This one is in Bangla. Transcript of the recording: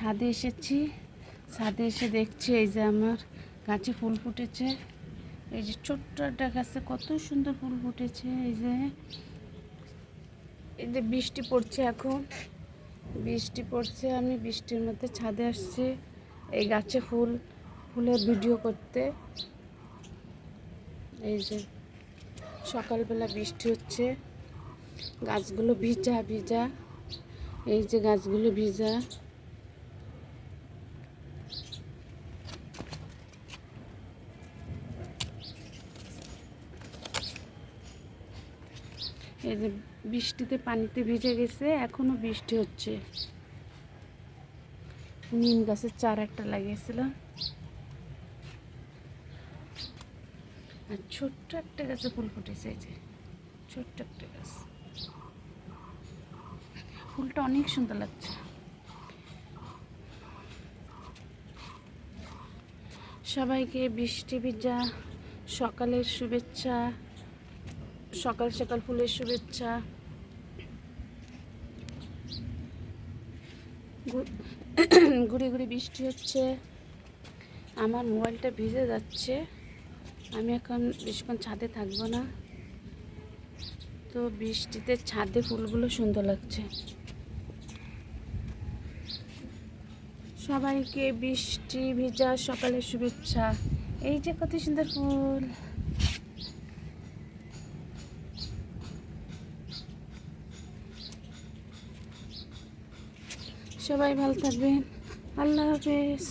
ছাদে এসেছি। ছাদে এসে দেখছি এই যে আমার গাছে ফুল ফুটেছে। এই যে ছোট্ট একটা গাছে কত সুন্দর ফুল ফুটেছে। এই যে বৃষ্টি পড়ছে, এখন বৃষ্টি পড়ছে। আমি বৃষ্টির মধ্যে ছাদে আসছি এই গাছে ফুলের ভিডিও করতে। এই যে সকালবেলা বৃষ্টি হচ্ছে, গাছগুলো ভিজা ভিজা। এই যে গাছগুলো ভিজা। এই যে বৃষ্টিতে পানিতে ভিজে গেছে, এখনো বৃষ্টি হচ্ছে। নিম গাছের চারা একটা লাগিয়েছিলাম, আর ছোট্ট একটা গাছে ফুল ফুটেছে। এই যে ছোট্ট একটা গাছ, ফুলটা অনেক সুন্দর লাগছে। সবাইকে বৃষ্টি ভিজা সকালের শুভেচ্ছা, সকাল সকাল ফুলের শুভেচ্ছা। ঘুরে ঘুরে বৃষ্টি হচ্ছে, আমার মোবাইলটা ভিজে যাচ্ছে। আমি এখন বেশিক্ষণ ছাদে থাকবো না, তো বৃষ্টিতে ছাদে ফুলগুলো সুন্দর লাগছে। সবাইকে বৃষ্টি ভিজা সকালের শুভেচ্ছা। এই যে কত সুন্দর ফুল। সবাই ভালো থাকবেন, আল্লাহ হাফেজ।